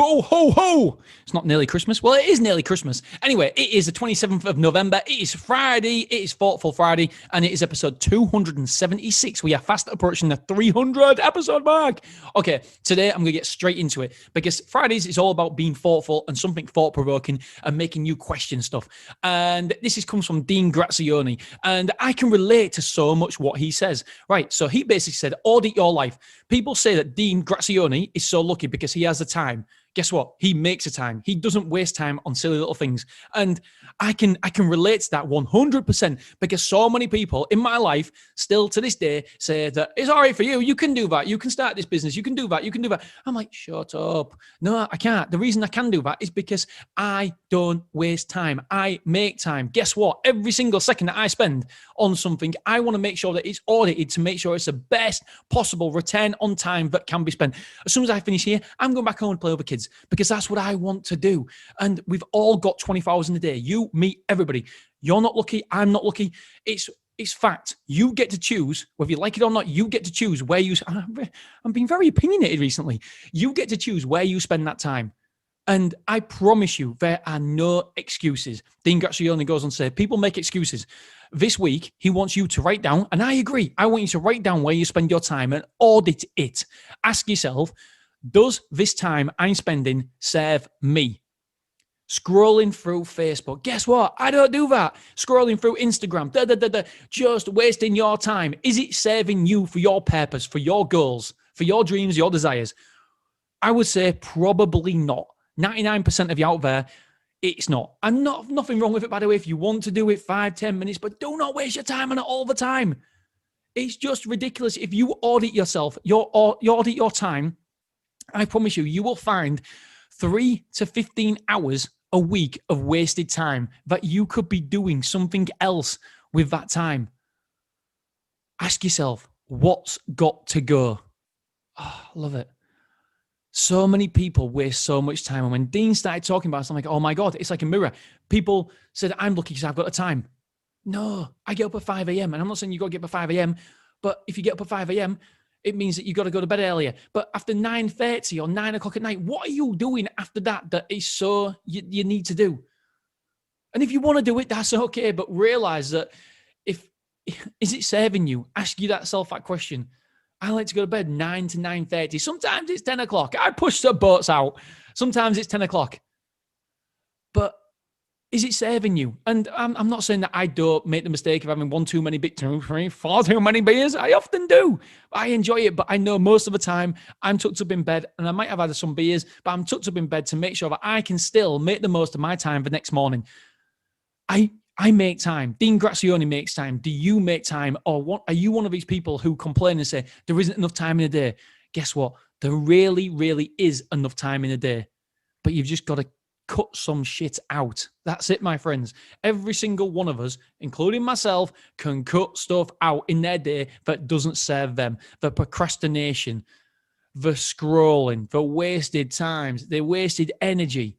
Ho, ho, ho. It's not nearly Christmas. Well, it is nearly Christmas. Anyway, it is the 27th of November. It is Friday. It is Thoughtful Friday. And it is episode 276. We are fast approaching the 300 episode mark. Okay, today I'm going to get straight into it because Fridays is all about being thoughtful and something thought-provoking and making you question stuff. And this comes from Dean Grazioni. And I can relate to so much what he says. Right, so he basically said, audit your life. People say that Dean Grazioni is so lucky because he has the time. Guess what? He makes the time. He doesn't waste time on silly little things. And I can relate to that 100% because so many people in my life still to this day say that it's all right for you. You can do that. You can start this business. You can do that. You can do that. I'm like, shut up. No, I can't. The reason I can do that is because I don't waste time. I make time. Guess what? Every single second that I spend on something, I want to make sure that it's audited to make sure it's the best possible return on time that can be spent. As soon as I finish here, I'm going back home and play with the kids because that's what I want to do. And we've all got 24 hours in a day. You, me, everybody. You're not lucky. I'm not lucky. It's fact. You get to choose, whether you like it or not, you get to choose where you... I'm being very opinionated recently. You get to choose where you spend that time. And I promise you, there are no excuses. Dean Grazioni goes on to say, people make excuses. This week, he wants you to write down, and I agree, I want you to write down where you spend your time and audit it. Ask yourself, does this time I'm spending serve me? Scrolling through Facebook. Guess what? I don't do that. Scrolling through Instagram. Just wasting your time. Is it serving you for your purpose, for your goals, for your dreams, your desires? I would say probably not. 99% of you out there, it's not. And nothing wrong with it, by the way. If you want to do it 5-10 minutes, but do not waste your time on it all the time. It's just ridiculous. If you audit yourself, you audit your time, I promise you, you will find 3 to 15 hours a week of wasted time that you could be doing something else with that time. Ask yourself, what's got to go? Oh, I love it. So many people waste so much time. And when Dean started talking about it, I'm like, oh my God, it's like a mirror. People said, I'm lucky because I've got the time. No, I get up at 5 a.m. And I'm not saying you got to get up at 5 a.m., but if you get up at 5 a.m., it means that you got to go to bed earlier. But after 9:30 or 9 o'clock at night, what are you doing after that is so you need to do? And if you want to do it, that's okay. But realize that is it serving you? Ask you that question. I like to go to bed 9 to 9:30. Sometimes it's 10 o'clock. I push the boats out. Sometimes it's 10 o'clock. But is it serving you? And I'm not saying that I don't make the mistake of having 1 too many, 2, 3, 4 too many beers. I often do. I enjoy it, but I know most of the time I'm tucked up in bed and I might have had some beers, but I'm tucked up in bed to make sure that I can still make the most of my time the next morning. I make time. Dean Grazioni makes time. Do you make time? Or are you one of these people who complain and say, there isn't enough time in a day? Guess what? There really, really is enough time in a day. But you've just got to cut some shit out. That's it, my friends. Every single one of us, including myself, can cut stuff out in their day that doesn't serve them. The procrastination, the scrolling, the wasted times, the wasted energy.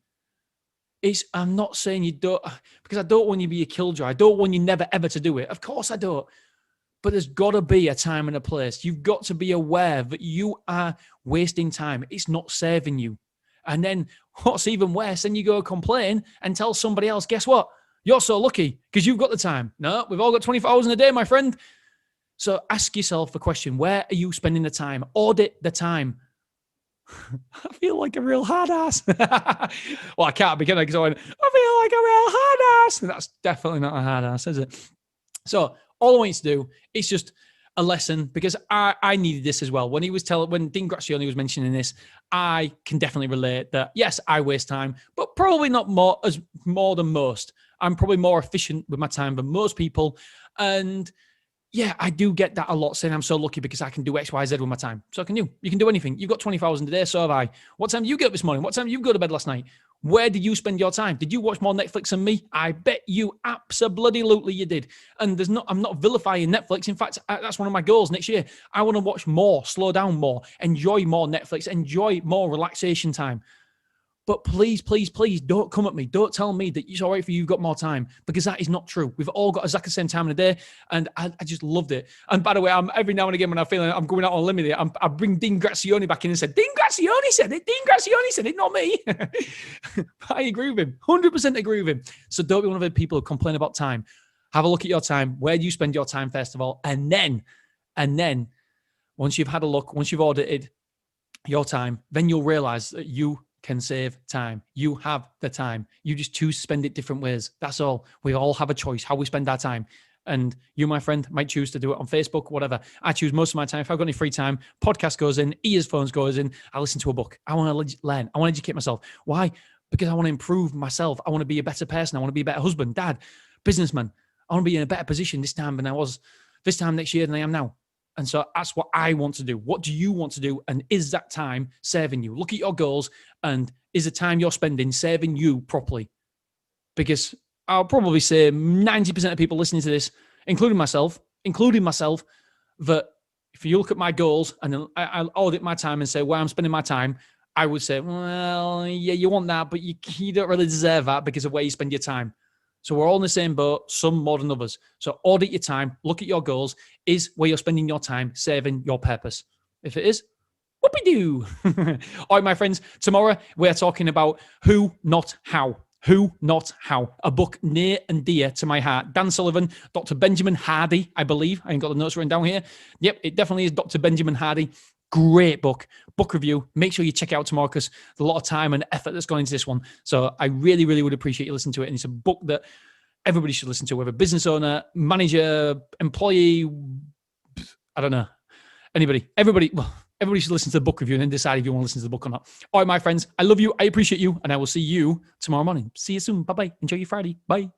I'm not saying you don't, because I don't want you to be a killjoy. I don't want you never, ever to do it. Of course I don't. But there's got to be a time and a place. You've got to be aware that you are wasting time. It's not serving you. And then what's even worse, then you go complain and tell somebody else, guess what? You're so lucky because you've got the time. No, we've all got 24 hours in a day, my friend. So ask yourself the question, where are you spending the time? Audit the time. I feel like a real hard ass. Well, I can't begin because I feel like a real hard ass. That's definitely not a hard ass, is it? So all I want you to do is just a lesson because I needed this as well. When Dean Grazioni was mentioning this, I can definitely relate that, yes, I waste time, but probably not more than most. I'm probably more efficient with my time than most people. And yeah, I do get that a lot, saying I'm so lucky because I can do X, Y, Z with my time. So can you. You can do anything. You've got 24 hours in a day, so have I. What time did you get up this morning? What time did you go to bed last night? Where did you spend your time? Did you watch more Netflix than me? I bet you absolutely you did. And I'm not vilifying Netflix. In fact, that's one of my goals next year. I want to watch more, slow down more, enjoy more Netflix, enjoy more relaxation time. But please, please, please don't come at me. Don't tell me that it's all right for you, you've got more time, because that is not true. We've all got exactly the same time in a day, and I just loved it. And by the way, every now and again when I feel like I'm going out on a limb here, I bring Dean Grazioni back in and said, Dean Grazioni said it, not me. I agree with him, 100% agree with him. So don't be one of the people who complain about time. Have a look at your time. Where do you spend your time, first of all? And then once you've had a look, once you've audited your time, then you'll realize that you can save time. You have the time. You just choose to spend it different ways. That's all. We all have a choice how we spend our time. And you, my friend, might choose to do it on Facebook, whatever. I choose most of my time. If I've got any free time, podcast goes in, earphones goes in, I listen to a book. I want to learn. I want to educate myself. Why? Because I want to improve myself. I want to be a better person. I want to be a better husband, dad, businessman. I want to be in a better position this time than I was this time next year than I am now. And so that's what I want to do. What do you want to do? And is that time serving you? Look at your goals, and is the time you're spending serving you properly? Because I'll probably say 90% of people listening to this, including myself, that if you look at my goals and then I'll audit my time and say where I'm spending my time, I would say, well, yeah, you want that, but you don't really deserve that because of where you spend your time. So we're all in the same boat, some more than others. So audit your time, look at your goals. Is where you're spending your time serving your purpose? If it is, whoopee-doo. All right, my friends, tomorrow we're talking about who, not how. Who, not how. A book near and dear to my heart. Dan Sullivan, Dr. Benjamin Hardy, I believe. I ain't got the notes written down here. Yep, it definitely is Dr. Benjamin Hardy. Great book review. Make sure you check it out tomorrow because there's a lot of time and effort that's gone into this one. So I really, really would appreciate you listening to it. And it's a book that everybody should listen to, whether business owner, manager, employee, I don't know, anybody, everybody should listen to the book review and then decide if you want to listen to the book or not. All right, my friends, I love you. I appreciate you. And I will see you tomorrow morning. See you soon. Bye-bye. Enjoy your Friday. Bye.